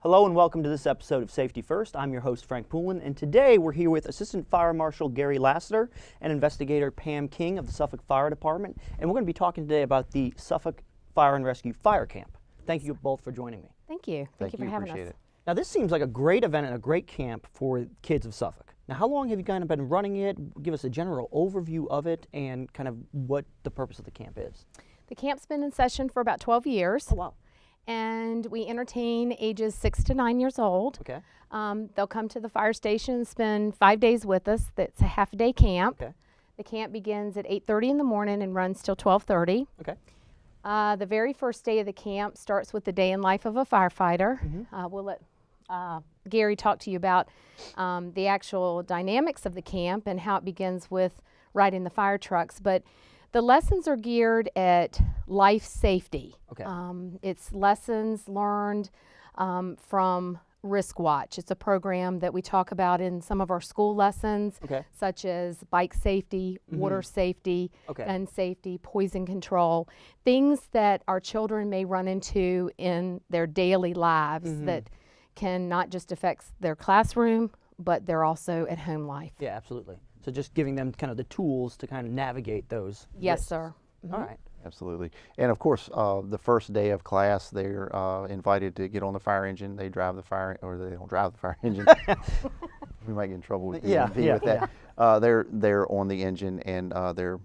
Hello and welcome to this episode of Safety First. I'm your host, Frank Poulin, and today we're here with Assistant Fire Marshal Gary Lassiter and Investigator Pam King of the Suffolk Fire Department, and we're going to be talking today about the Suffolk Fire and Rescue Fire Camp. Thank you both for joining me. Thank you. Thank you for having us. Appreciate it. Now this seems like a great event and a great camp for kids of Suffolk. Now how long have you kind of been running it? Give us a general overview of it and kind of what the purpose of the camp is. The camp's been in session for about 12 years. Oh wow. And we entertain ages 6 to 9 years old. Okay. They'll come to the fire station and spend 5 days with us. That's a half-a-day camp. Okay. The camp begins at 8:30 in the morning and runs till 12:30. Okay. The very first day of the camp starts with the day in life of a firefighter. Mm-hmm. We'll let Gary talk to you about the actual dynamics of the camp and how it begins with riding the fire trucks. But the lessons are geared at life safety. Okay. It's lessons learned from Risk Watch. It's a program that we talk about in some of our school lessons, Okay. such as bike safety, water safety, Okay. gun safety, poison control, things that our children may run into in their daily lives that can not just affect their classroom, but they're also at home life. Yeah, absolutely. So just giving them kind of the tools to kind of navigate those. Yes, risks. sir. All right. Absolutely. And of course, the first day of class, they're invited to get on the fire engine. They drive the fire, or they don't drive the fire engine. We might get in trouble with the DMV with that. They're on the engine and they're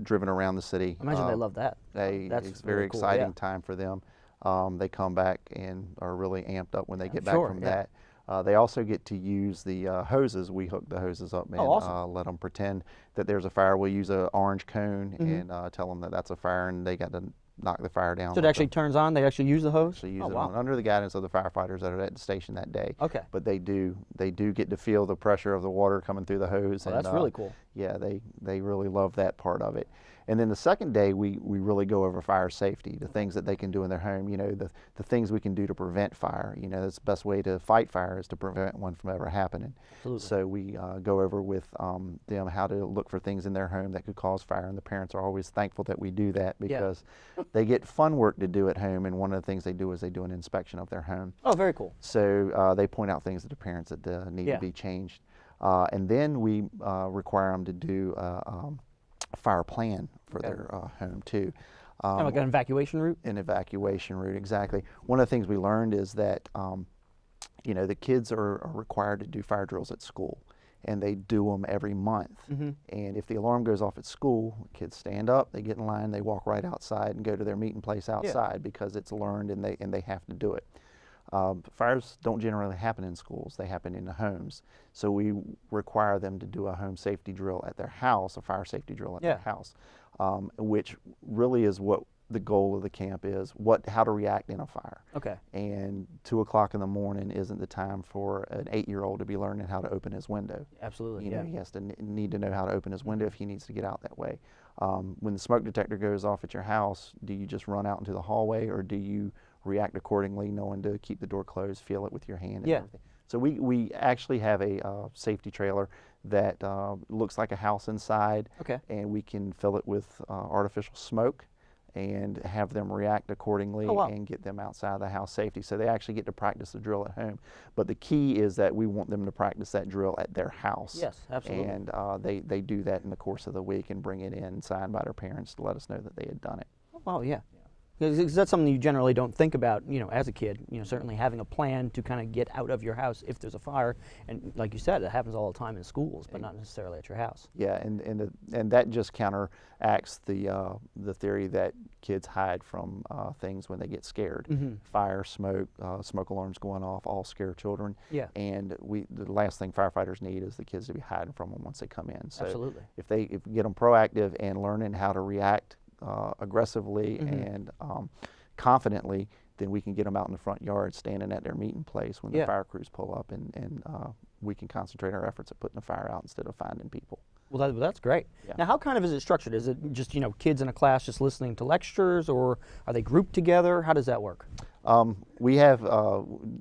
driven around the city. I imagine they love that. That's It's a very really cool, exciting yeah. time for them. They come back and are really amped up when they get back sure, from yeah. that. They also get to use the hoses. We hook the hoses up and awesome. let them pretend that there's a fire. We'll use an orange cone Mm-hmm. and tell them that that's a fire, and they got to knock the fire down. So it with actually turns on, they actually use the hose? actually use Oh, it wow. on, under the guidance of the firefighters that are at the station that day. Okay. But they do get to feel the pressure of the water coming through the hose. Oh, and, that's really cool. Yeah, they really love that part of it. And then the second day, we really go over fire safety, the things that they can do in their home, the things we can do to prevent fire. That's the best way to fight fire is to prevent one from ever happening. Absolutely. So we go over with them how to look for things in their home that could cause fire, and the parents are always thankful that we do that because they get fun work to do at home, and one of the things they do is they do an inspection of their home. Oh, very cool. So they point out things to the parents that need to be changed. And then we require them to do a fire plan for their home too. Kind of like an evacuation route? An evacuation route, exactly. One of the things we learned is that the kids are required to do fire drills at school, and they do them every month. And if the alarm goes off at school, kids stand up, they get in line, they walk right outside and go to their meeting place outside because it's learned and they have to do it. Fires don't generally happen in schools, they happen in the homes. So we require them to do a home safety drill at their house, a fire safety drill at their house, which really is what the goal of the camp is, how to react in a fire. Okay. And 2 o'clock in the morning isn't the time for an 8-year-old to be learning how to open his window. Absolutely. He has to need to know how to open his window if he needs to get out that way. When the smoke detector goes off at your house, do you just run out into the hallway, or do you react accordingly, knowing to keep the door closed, feel it with your hand and everything? So we actually have a safety trailer that looks like a house inside, and we can fill it with artificial smoke and have them react accordingly and get them outside of the house safety. So they actually get to practice the drill at home. But the key is that we want them to practice that drill at their house. Yes, absolutely. And they do that in the course of the week and bring it in signed by their parents to let us know that they had done it. Well, yeah. Because that's something you generally don't think about, as a kid. Certainly having a plan to kind of get out of your house if there's a fire, and like you said, it happens all the time in schools, but not necessarily at your house. Yeah, and that just counteracts the theory that kids hide from things when they get scared. Fire, smoke, smoke alarms going off, all scare children. Yeah. And the last thing firefighters need is the kids to be hiding from them once they come in. So Absolutely. if we get them proactive and learning how to react aggressively and confidently, then we can get them out in the front yard standing at their meeting place when the fire crews pull up, and we can concentrate our efforts at putting the fire out instead of finding people. Well, that's great. Yeah. Now, how kind of is it structured? Is it just, kids in a class just listening to lectures, or are they grouped together? How does that work? We have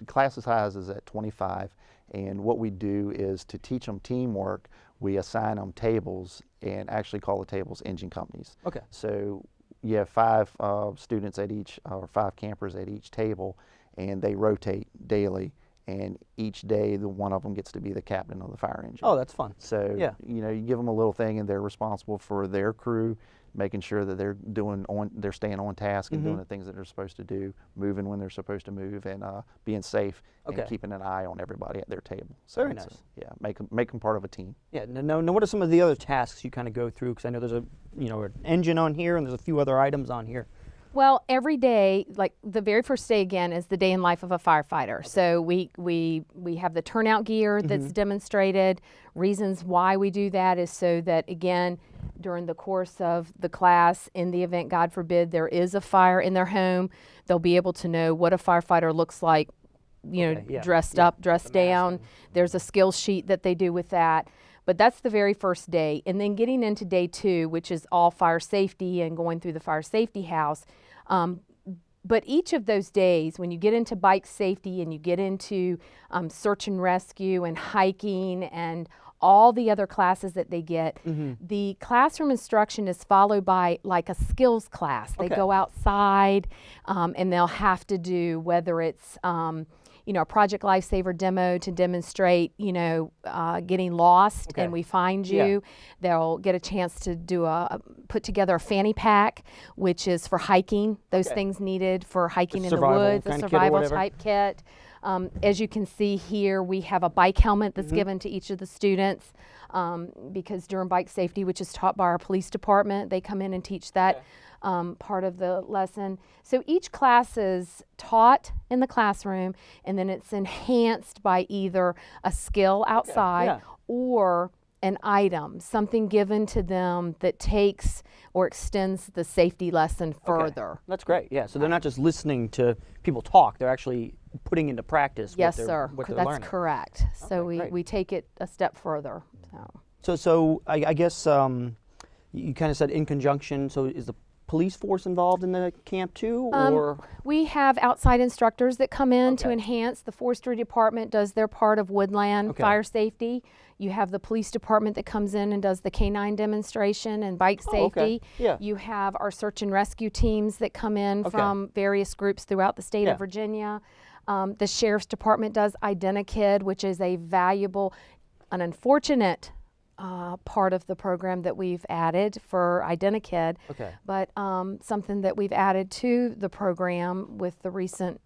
class sizes at 25, and what we do is to teach them teamwork, we assign them tables and actually call the tables engine companies. Okay. So you have 5 students at each, or 5 campers at each table, and they rotate daily. And each day, the one of them gets to be the captain of the fire engine. Oh, that's fun. So, Yeah. you know, you give them a little thing, and they're responsible for their crew, making sure that they're staying on task and Mm-hmm. doing the things that they're supposed to do, moving when they're supposed to move, and being safe Okay. and keeping an eye on everybody at their table. So Very it's nice. yeah, make them part of a team. Yeah. Now, what are some of the other tasks you kind of go through? Because I know there's an engine on here, and there's a few other items on here. Well, every day, like the very first day again, is the day in life of a firefighter. So we have the turnout gear that's demonstrated. Reasons why we do that is so that, again, during the course of the class, in the event, God forbid, there is a fire in their home, they'll be able to know what a firefighter looks like, Okay, yeah, dressed yeah, up, dressed the mask down. and- There's a skills sheet that they do with that. But that's the very first day. And then getting into day 2, which is all fire safety and going through the fire safety house. But each of those days, when you get into bike safety and you get into search and rescue and hiking and all the other classes that they get, the classroom instruction is followed by like a skills class. They Okay. go outside and they'll have to do, whether it's a Project Lifesaver demo to demonstrate, getting lost Okay. and we find Yeah. you. They'll get a chance to put together a fanny pack, which is for hiking, those Okay. things needed for hiking in the survival woods, a kind of kit or survival whatever. type kit. As you can see here, we have a bike helmet that's given to each of the students because during bike safety, which is taught by our police department, they come in and teach that part of the lesson. So each class is taught in the classroom, and then it's enhanced by either a skill outside yeah. or an item, something given to them that takes or extends the safety lesson further. That's great. Yeah. So they're not just listening to people talk; they're actually putting into practice. Yes, what they're, sir. What they're That's learning. correct. So great. we take it a step further. So. So I guess you kind of said in conjunction. So is the police force involved in the camp too, or We have outside instructors that come in to Okay. enhance. The forestry department does their part of woodland Okay. fire safety. You have the police department that comes in and does the canine demonstration and bike Oh, okay. safety. Yeah. You have our search and rescue teams that come in Okay. from various groups throughout the state Yeah. of Virginia. The sheriff's department does IdentiKid, which is a valuable, an unfortunate part of the program that we've added for IdentiKid, Okay. but something that we've added to the program with the recent,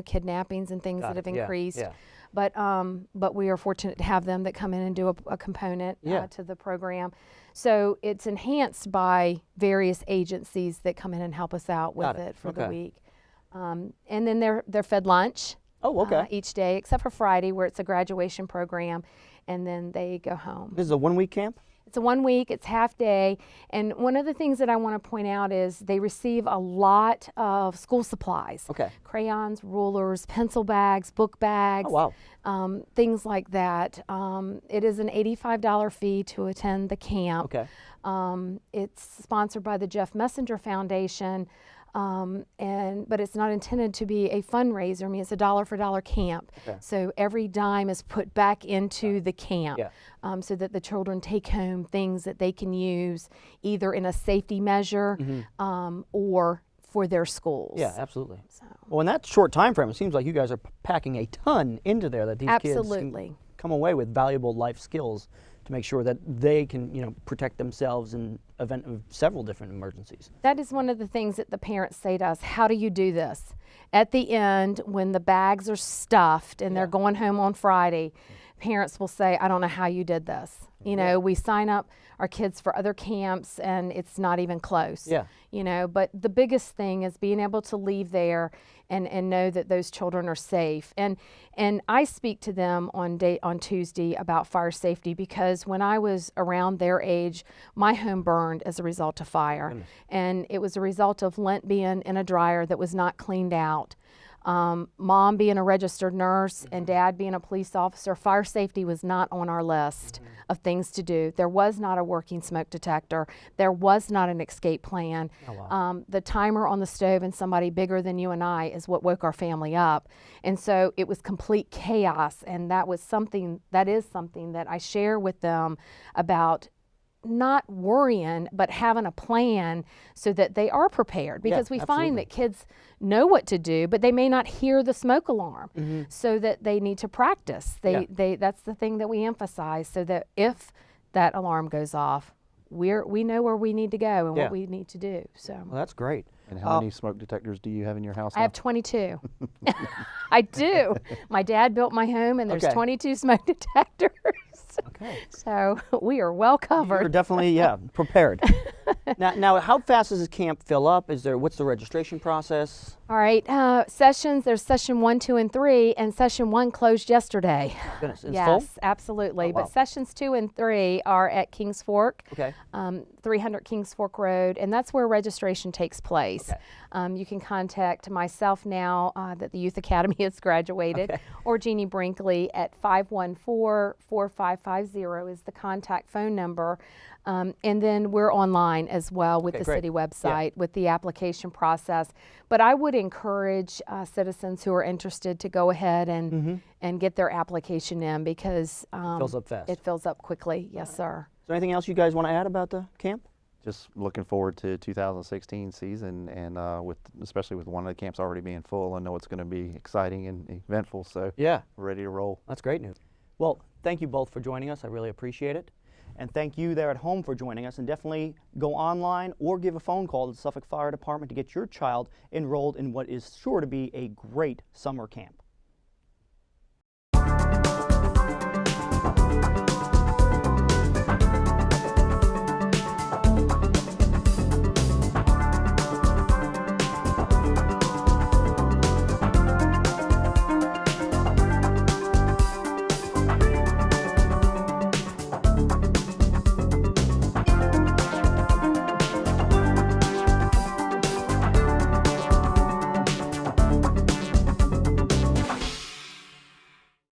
kidnappings and things Got that have it. Yeah, increased. yeah. But we are fortunate to have them that come in and do a component Yeah. to the program. So it's enhanced by various agencies that come in and help us out with Got it. it for the Okay. week. And then they're fed lunch. Oh, okay. Each day, except for Friday, where it's a graduation program, and then they go home. This is a 1 week camp. It's a 1 week, it's half day. And one of the things that I want to point out is they receive a lot of school supplies. Okay. Crayons, rulers, pencil bags, book bags. Oh, wow. Things like that. It is an $85 fee to attend the camp. Okay. It's sponsored by the Jeff Messenger Foundation. But it's not intended to be a fundraiser. I mean, it's a dollar for dollar camp. Okay. So every dime is put back into the camp, Yeah. so that the children take home things that they can use either in a safety measure or for their schools. Yeah, absolutely. So, Well, in that short time frame, it seems like you guys are packing a ton into there that these kids absolutely. can come away with valuable life skills to make sure that they can, protect themselves in event of several different emergencies. That is one of the things that the parents say to us. How do you do this? At the end, when the bags are stuffed and they're going home on Friday, parents will say, I don't know how you did this. We sign up our kids for other camps and it's not even close. Yeah. But the biggest thing is being able to leave there and know that those children are safe. And I speak to them on Tuesday about fire safety because when I was around their age, my home burned as a result of fire. And it was a result of lint being in a dryer that was not cleaned out. Mom being a registered nurse and dad being a police officer, fire safety was not on our list of things to do. There was not a working smoke detector. There was not an escape plan. Oh, wow. The timer on the stove and somebody bigger than you and I is what woke our family up. And so it was complete chaos. And that is something that I share with them about not worrying, but having a plan so that they are prepared. Because we find that kids know what to do, but they may not hear the smoke alarm, so that they need to practice. That's the thing that we emphasize, so that if that alarm goes off, we know where we need to go and what we need to do. So Well, that's great. And how many smoke detectors do you have in your house I now? have 22. I do. My dad built my home, and there's 22 smoke detectors. Okay. So we are well You're covered. definitely, prepared. Now, how fast does this camp fill up? What's the registration process? All right, sessions, there's session 1, 2, and 3, and session 1 closed yesterday. Goodness, it's Yes, full? absolutely. Oh, wow. But sessions 2 and 3 are at Kings Fork, Okay. 300 Kings Fork Road, and that's where registration takes place. Okay. You can contact myself now that the Youth Academy has graduated, or Jeannie Brinkley at 514-4550 is the contact phone number. And then we're online as well with the great. city website with the application process. But I would encourage citizens who are interested to go ahead and get their application in, because Fills up fast. it fills up quickly. Yes, sir. Is there anything else you guys want to add about the camp? Just looking forward to 2016 season, and especially with one of the camps already being full, I know it's going to be exciting and eventful. So Yeah. we're ready to roll. That's great news. Well, thank you both for joining us. I really appreciate it. And thank you there at home for joining us. And definitely go online or give a phone call to the Suffolk Fire Department to get your child enrolled in what is sure to be a great summer camp.